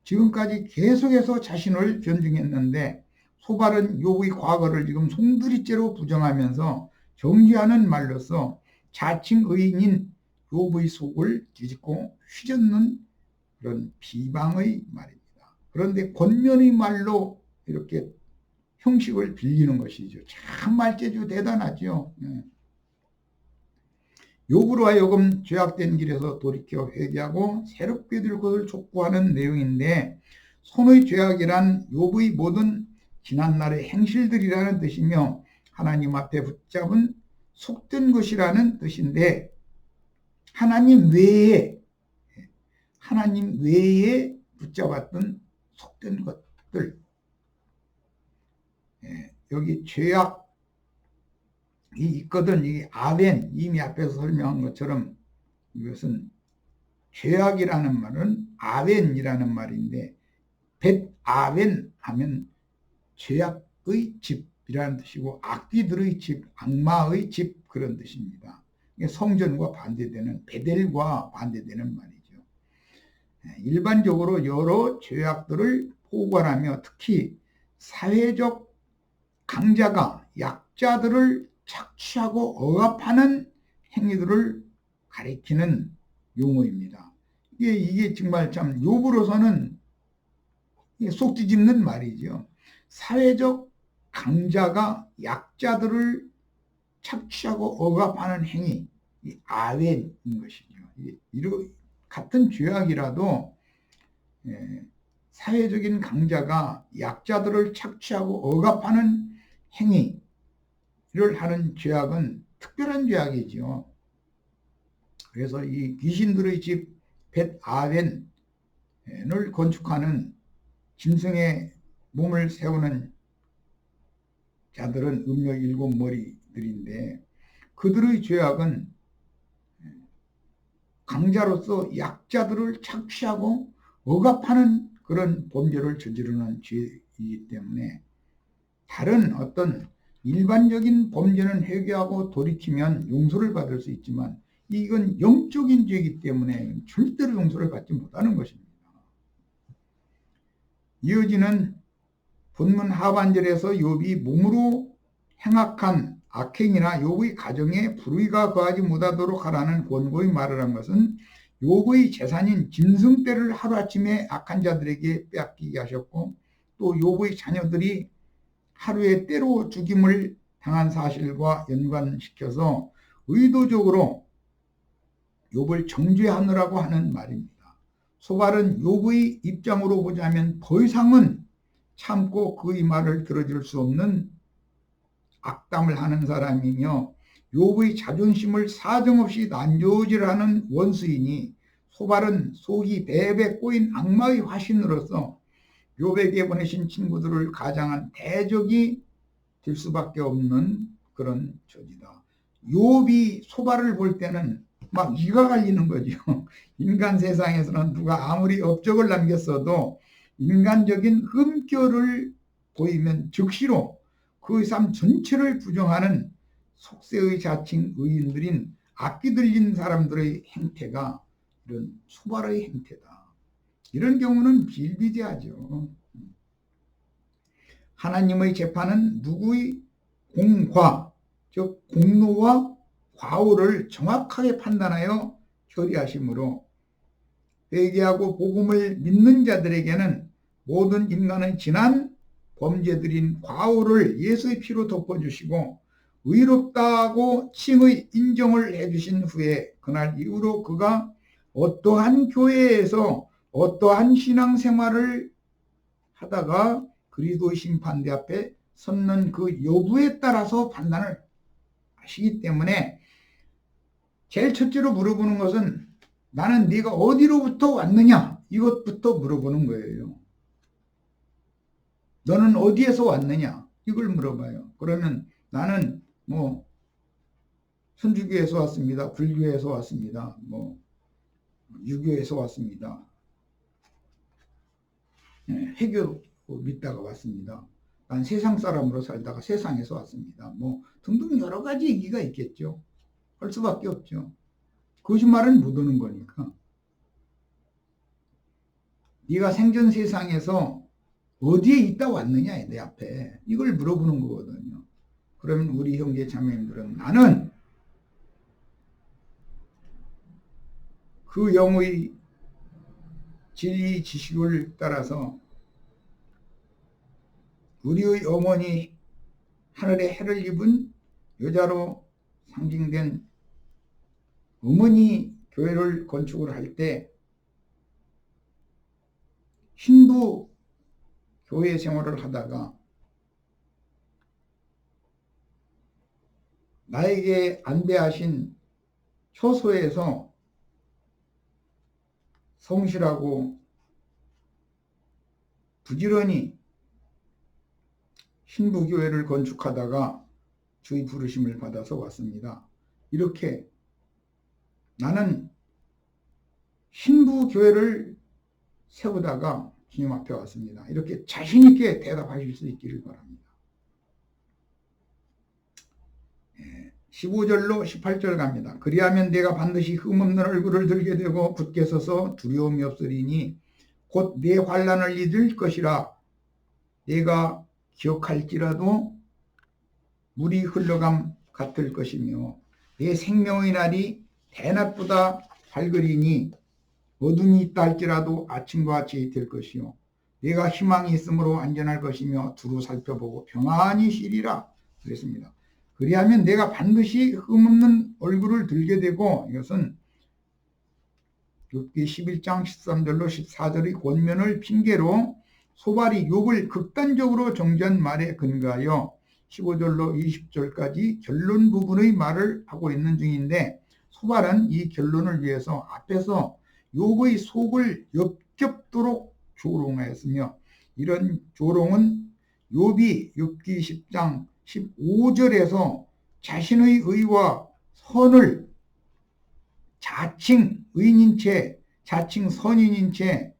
A: 지금까지 계속해서 자신을 변증했는데, 소발은 욥의 과거를 지금 송두리째로 부정하면서 정죄하는 말로서 자칭 의인인 욥의 속을 뒤집고 휘젓는 그런 비방의 말입니다. 그런데 권면의 말로 이렇게 형식을 빌리는 것이죠. 참 말재주 대단하죠. 욥으로 하여금 죄악된 길에서 돌이켜 회개하고 새롭게 될 것을 촉구하는 내용인데, 손의 죄악이란 욥의 모든 지난날의 행실들이라는 뜻이며 하나님 앞에 붙잡은 속된 것이라는 뜻인데, 하나님 외에 붙잡았던 속된 것들, 여기 죄악이 있거든. 이 아벤, 이미 앞에서 설명한 것처럼 이것은 죄악이라는 말은 아벤이라는 말인데, 벳 아벤 하면 죄악의 집이라는 뜻이고 악귀들의 집, 악마의 집, 그런 뜻입니다. 성전과 반대되는, 베델과 반대되는 말이죠. 일반적으로 여러 죄악들을 포괄하며 특히 사회적 강자가 약자들을 착취하고 억압하는 행위들을 가리키는 용어입니다. 이게 정말 참 욥으로서는 속 뒤집는 말이죠. 사회적 강자가 약자들을 착취하고 억압하는 행위, 이 아웬인 것이죠. 같은 죄악이라도 사회적인 강자가 약자들을 착취하고 억압하는 행위를 하는 죄악은 특별한 죄악이죠. 그래서 이 귀신들의 집 벳 아벤을 건축하는 짐승의 몸을 세우는 자들은 음력 7머리들인데, 그들의 죄악은 강자로서 약자들을 착취하고 억압하는 그런 범죄를 저지르는 죄이기 때문에, 다른 어떤 일반적인 범죄는 회개하고 돌이키면 용서를 받을 수 있지만 이건 영적인 죄이기 때문에 절대로 용서를 받지 못하는 것입니다. 이어지는 본문 하반절에서 욥이 몸으로 행악한 악행이나 욥의 가정에 불의가 거하지 못하도록 하라는 권고의 말을 한 것은 욥의 재산인 짐승떼를 하루아침에 악한 자들에게 빼앗기게 하셨고, 또 욥의 자녀들이 하루에 때로 죽임을 당한 사실과 연관시켜서 의도적으로 욥을 정죄하느라고 하는 말입니다. 소발은 욥의 입장으로 보자면 더 이상은 참고 그의 말을 들어줄 수 없는 악담을 하는 사람이며 욥의 자존심을 사정없이 난조질하는 원수이니 소발은 속이 베베 꼬인 악마의 화신으로서 욥에게 보내신 친구들을 가장한 대적이 될 수밖에 없는 그런 처지다. 욥이 소발을 볼 때는 막 이가 갈리는 거죠. 인간 세상에서는 누가 아무리 업적을 남겼어도 인간적인 흠결을 보이면 즉시로 그 삶 전체를 부정하는 속세의 자칭 의인들인 악기 들린 사람들의 행태가 이런 소발의 행태다. 이런 경우는 비일비재하죠. 하나님의 재판은 누구의 공과, 즉 공로와 과오를 정확하게 판단하여 처리하시므로 회개하고 복음을 믿는 자들에게는 모든 인간의 지난 범죄들인 과오를 예수의 피로 덮어주시고 의롭다고 칭의 인정을 해주신 후에 그날 이후로 그가 어떠한 교회에서 어떠한 신앙생활을 하다가 그리스도의 심판대 앞에 섰는 그 여부에 따라서 판단을 하시기 때문에 제일 첫째로 물어보는 것은 나는 네가 어디로부터 왔느냐 이것부터 물어보는 거예요. 너는 어디에서 왔느냐 이걸 물어봐요. 그러면 나는 뭐 천주교에서 왔습니다. 불교에서 왔습니다. 뭐 유교에서 왔습니다. 해교 믿다가 왔습니다. 난 세상 사람으로 살다가 세상에서 왔습니다. 뭐 등등 여러 가지 얘기가 있겠죠. 할 수밖에 없죠. 거짓말은 못 하는 거니까. 네가 생전 세상에서 어디에 있다 왔느냐 내 앞에 이걸 물어보는 거거든요. 그러면 우리 형제 자매님들은 나는 그 영의 진리 지식을 따라서 우리의 어머니 하늘에 해를 입은 여자로 상징된 어머니 교회를 건축을 할 때 힌두 교회 생활을 하다가 나에게 안배하신 초소에서 성실하고 부지런히 신부교회를 건축하다가 주의 부르심을 받아서 왔습니다. 이렇게 나는 신부교회를 세우다가 주님 앞에 왔습니다. 이렇게 자신 있게 대답하실 수 있기를 바랍니다. 15절로 18절 갑니다. 그리하면 내가 반드시 흠없는 얼굴을 들게 되고 굳게 서서 두려움이 없으리니 곧 내 환난을 잊을 것이라. 내가 기억할지라도 물이 흘러감 같을 것이며 내 생명의 날이 대낮보다 밝으리니 어둠이 있다 할지라도 아침과 같이 될 것이요 내가 희망이 있으므로 안전할 것이며 두루 살펴보고 평안히 쉬리라 그랬습니다. 그리하면 내가 반드시 흠없는 얼굴을 들게 되고 이것은 욥기 11장 13절로 14절의 권면을 핑계로 소발이 욥을 극단적으로 정죄한 말에 근거하여 15절로 20절까지 결론 부분의 말을 하고 있는 중인데 소발은 이 결론을 위해서 앞에서 욥의 속을 엽겹도록 조롱하였으며 이런 조롱은 욥이 욥기 10장 15절에서 자신의 의와 선을 자칭 의인인 채 자칭 선인인 채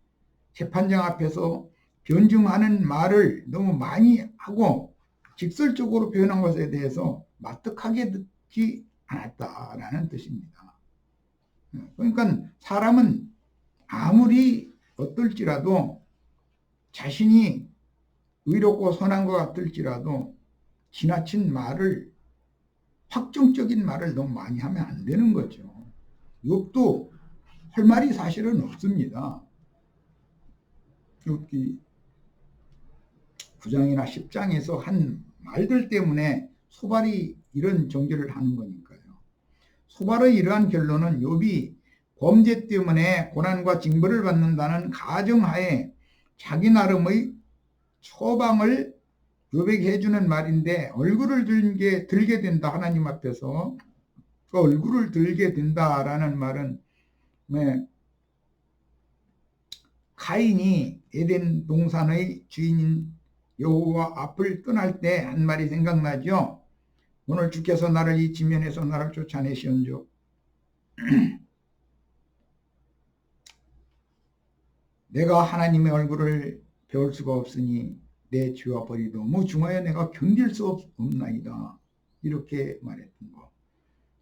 A: 재판장 앞에서 변증하는 말을 너무 많이 하고 직설적으로 표현한 것에 대해서 마뜩하게 듣지 않았다라는 뜻입니다. 그러니까 사람은 아무리 어떨지라도 자신이 의롭고 선한 것 같을지라도 지나친 말을 확정적인 말을 너무 많이 하면 안 되는 거죠. 욥도 할 말이 사실은 없습니다. 욥기 9장이나 10장에서 한 말들 때문에 소발이 이런 정죄를 하는 거니까요. 소발의 이러한 결론은 욥이 범죄 때문에 고난과 징벌을 받는다는 가정하에 자기 나름의 처방을 욥에게 해주는 말인데 얼굴을 들게 된다 하나님 앞에서 그 얼굴을 들게 된다라는 말은 가인이 에덴 동산의 주인인 여호와 앞을 떠날 때 한 말이 생각나죠. 오늘 주께서 나를 이 지면에서 나를 쫓아내시온즉 내가 하나님의 얼굴을 배울 수가 없으니 내 죄와 벌이 너무 중하여 내가 견딜 수 없나이다. 이렇게 말했던 거.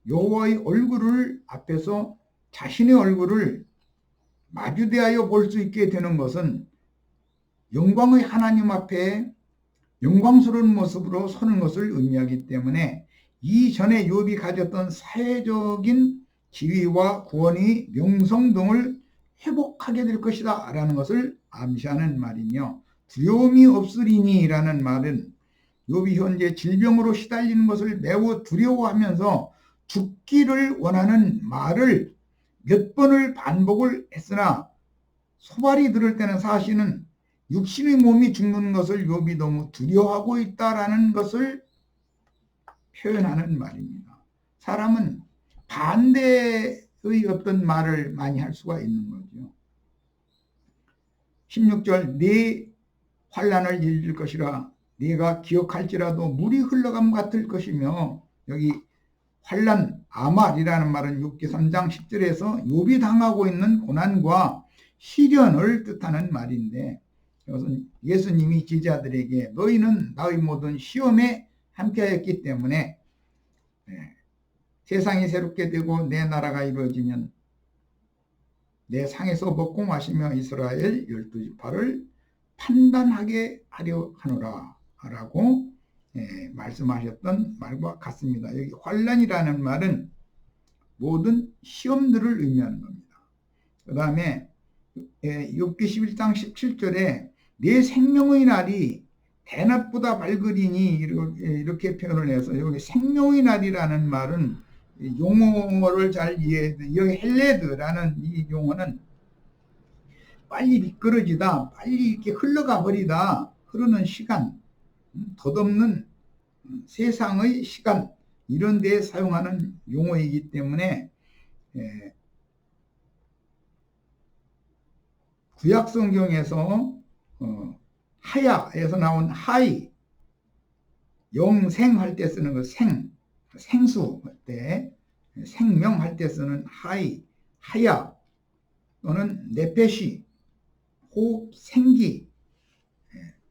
A: 여호와의 얼굴을 앞에서 자신의 얼굴을 마주대하여 볼 수 있게 되는 것은 영광의 하나님 앞에 영광스러운 모습으로 서는 것을 의미하기 때문에 이전에 욥이 가졌던 사회적인 지위와 구원의 명성 등을 회복하게 될 것이다 라는 것을 암시하는 말이며, 두려움이 없으리니 라는 말은 욥이 현재 질병으로 시달리는 것을 매우 두려워하면서 죽기를 원하는 말을 몇 번을 반복을 했으나 소발이 들을 때는 사실은 육신의 몸이 죽는 것을 욥이 너무 두려워하고 있다라는 것을 표현하는 말입니다. 사람은 반대의 어떤 말을 많이 할 수가 있는 거죠. 16절 네 환난을 일으킬 것이라 네가 기억할지라도 물이 흘러감 같을 것이며, 여기 환난 아말이라는 말은 욥기 3장 10절에서 욥이 당하고 있는 고난과 시련을 뜻하는 말인데, 이것은 예수님이 제자들에게 너희는 나의 모든 시험에 함께하였기 때문에 세상이 새롭게 되고 내 나라가 이루어지면 내 상에서 먹고 마시며 이스라엘 12지파를 판단하게 하려 하노라 라고 말씀하셨던 말과 같습니다. 여기 환난이라는 말은 모든 시험들을 의미하는 겁니다. 그 다음에 욥기 11장 17절에 내 생명의 날이 대낮보다 밝으리니 이렇게 표현을 해서, 여기 생명의 날이라는 말은 용어를 잘 이해해야 돼. 여기 헬레드라는 이 용어는 빨리 미끄러지다, 빨리 이렇게 흘러가 버리다, 흐르는 시간, 덧없는 세상의 시간, 이런 데에 사용하는 용어이기 때문에 구약 성경에서 하야에서 나온 하이, 영생할 때 쓰는 거 생수 할 때, 생명할 때 쓰는 하이, 하야 또는 네페시, 호흡, 생기,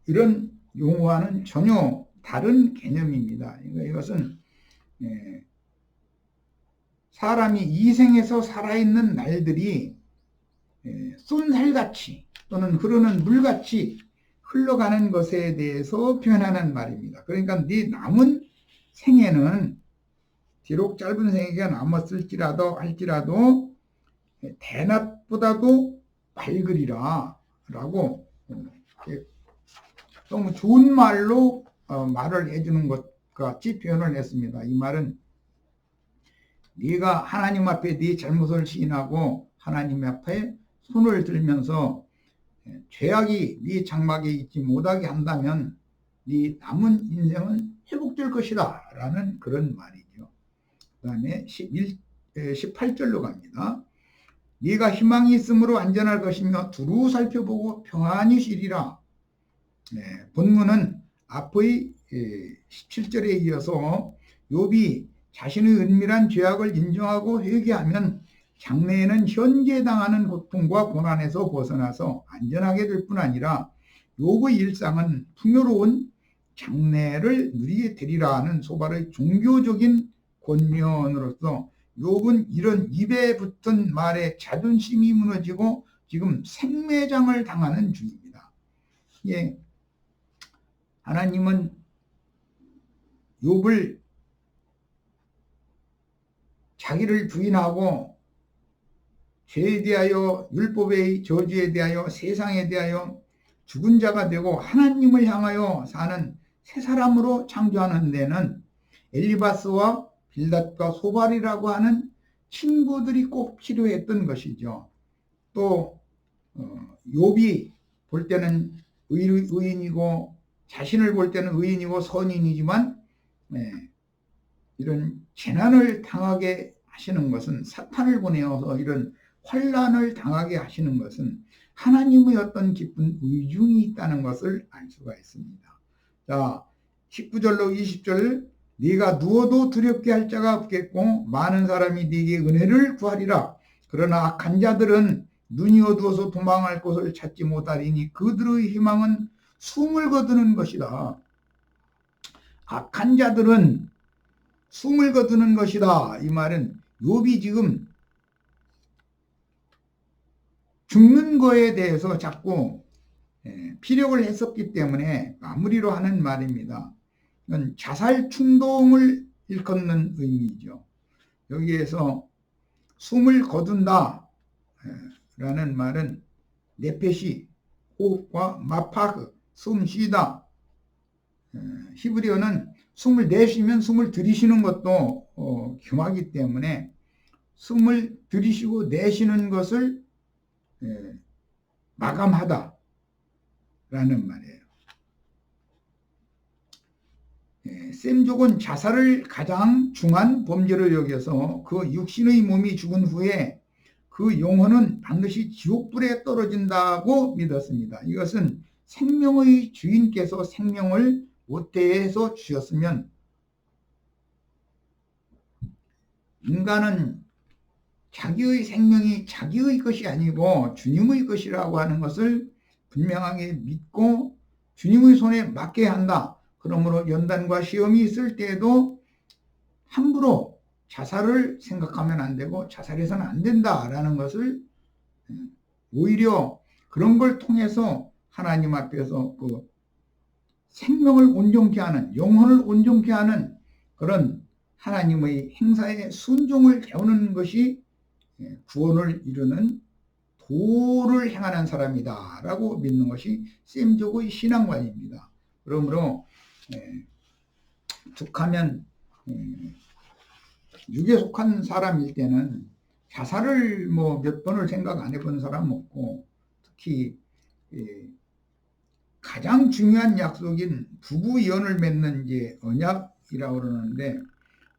A: 이런 용어와는 전혀 다른 개념입니다. 이것은 사람이 이 생에서 살아있는 날들이 쏜살같이 또는 흐르는 물같이 흘러가는 것에 대해서 표현하는 말입니다. 그러니까 네 남은 생에는 비록 짧은 생애가 남았을지라도 할지라도 대낮보다도 밝으리라 라고 너무 좋은 말로 말을 해주는 것 같이 표현을 했습니다. 이 말은 네가 하나님 앞에 네 잘못을 시인하고 하나님 앞에 손을 들면서 죄악이 네 장막에 있지 못하게 한다면 네 남은 인생은 회복될 것이다 라는 그런 말이죠. 그 다음에 18절로 갑니다. 네가 희망이 있으므로 안전할 것이며 두루 살펴보고 평안히 쉬리라. 본문은 앞의 17절에 이어서 욥이 자신의 은밀한 죄악을 인정하고 회개하면 장래에는 현재 당하는 고통과 고난에서 벗어나서 안전하게 될 뿐 아니라 욥의 일상은 풍요로운 장래를 누리게 되리라는 소발의 종교적인 권면으로서 욥은 이런 입에 붙은 말에 자존심이 무너지고 지금 생매장을 당하는 중입니다. 하나님은 욥을 자기를 부인하고 죄에 대하여, 율법의 저주에 대하여, 세상에 대하여 죽은 자가 되고 하나님을 향하여 사는 새 사람으로 창조하는 데는 엘리바스와 빌닷과 소발이라고 하는 친구들이 꼭 필요했던 것이죠. 또 욥이 볼 때는 의인이고 자신을 볼 때는 의인이고 선인이지만 이런 재난을 당하게 하시는 것은, 사탄을 보내어서 이런 환난을 당하게 하시는 것은 하나님의 어떤 깊은 의중이 있다는 것을 알 수가 있습니다. 자, 19절로 20절, 네가 누워도 두렵게 할 자가 없겠고 많은 사람이 네게 은혜를 구하리라. 그러나 악한 자들은 눈이 어두워서 도망할 곳을 찾지 못하리니 그들의 희망은 숨을 거두는 것이다. 악한 자들은 숨을 거두는 것이다. 이 말은 욥이 지금 죽는 거에 대해서 자꾸 피력을 했었기 때문에 마무리로 하는 말입니다. 이건 자살 충동을 일컫는 의미죠. 여기에서 숨을 거둔다 라는 말은 네페시, 호흡과 마파그, 숨 쉬다. 히브리어는 숨을 내쉬면 숨을 들이쉬는 것도 겸하기 때문에 숨을 들이쉬고 내쉬는 것을 마감하다 라는 말이에요. 셈족은 자살을 가장 중한 범죄로 여겨서 그 육신의 몸이 죽은 후에 그 영혼은 반드시 지옥불에 떨어진다고 믿었습니다. 이것은 생명의 주인께서 생명을 모태에서 주셨으면 인간은 자기의 생명이 자기의 것이 아니고 주님의 것이라고 하는 것을 분명하게 믿고 주님의 손에 맡겨야 한다. 그러므로 연단과 시험이 있을 때에도 함부로 자살을 생각하면 안 되고 자살해서는 안 된다라는 것을 오히려 그런 걸 통해서 하나님 앞에서 그 생명을 온전케 하는, 영혼을 온전케 하는 그런 하나님의 행사에 순종을 배우는 것이 구원을 이루는 도를 행하는 사람이다 라고 믿는 것이 셈족의 신앙관입니다. 그러므로 툭하면 육에 속한 사람일 때는 자살을 뭐 몇 번을 생각 안 해본 사람 없고, 특히 가장 중요한 약속인 부부연을 맺는 이제 언약이라고 그러는데,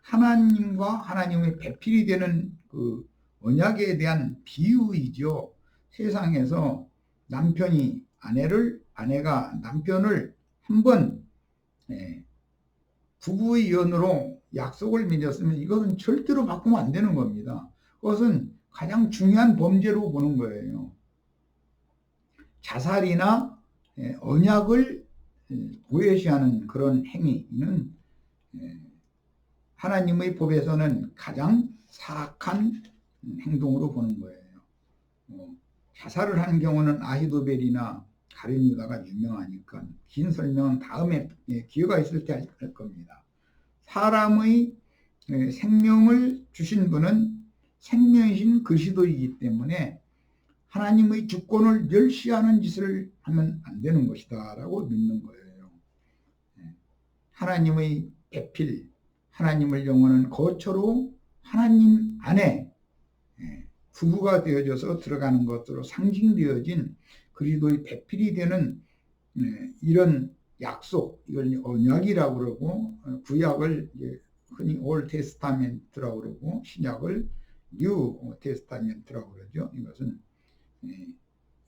A: 하나님과 하나님의 배필이 되는 그 언약에 대한 비유이죠. 세상에서 남편이 아내가 남편을 한번 부부의 연으로 약속을 맺었으면 이것은 절대로 바꾸면 안 되는 겁니다. 그것은 가장 중요한 범죄로 보는 거예요. 자살이나 언약을 도외시하는 그런 행위는 하나님의 법에서는 가장 사악한 행동으로 보는 거예요. 자살을 하는 경우는 아히도벨이나 가룟 유다가 유명하니까 긴 설명은 다음에 기회가 있을 때 할 겁니다. 사람의 생명을 주신 분은 생명이신 그리스도이기 때문에 하나님의 주권을 멸시하는 짓을 하면 안 되는 것이다 라고 믿는 거예요. 하나님의 배필, 하나님을 영원한 거처로 하나님 안에 부부가 되어져서 들어가는 것으로 상징되어진 그리스도의 배필이 되는 이런 약속, 이걸 언약이라고 그러고, 구약을 흔히 올 테스타멘트라고 그러고 신약을 뉴 테스타멘트라고 그러죠. 이것은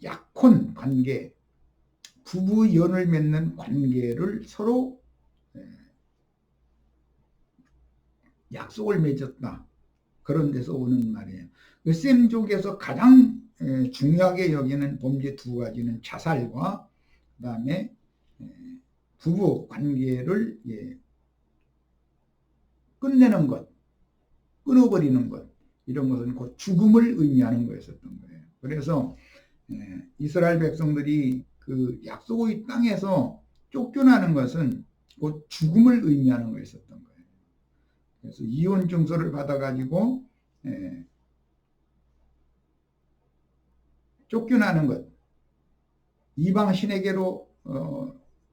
A: 약혼 관계, 부부 연을 맺는 관계를 서로 약속을 맺었다. 그런 데서 오는 말이에요. 셈족에서 가장 중요하게 여기는 범죄 두 가지는 자살과 그 다음에 부부 관계를 끝내는 것, 끊어버리는 것, 이런 것은 곧 죽음을 의미하는 거였었던 거예요. 그래서 이스라엘 백성들이 그 약속의 땅에서 쫓겨나는 것은 곧 죽음을 의미하는 거였었던 거예요. 그래서 이혼 증서를 받아가지고 쫓겨나는 것, 이방 신에게로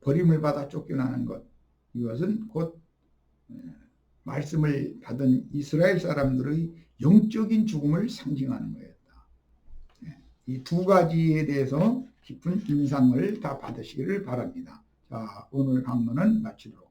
A: 버림을 받아 쫓겨나는 것, 이것은 곧 말씀을 받은 이스라엘 사람들의 영적인 죽음을 상징하는 거였다. 이 두 가지에 대해서 깊은 인상을 다 받으시기를 바랍니다. 자, 오늘 강론은 마치도록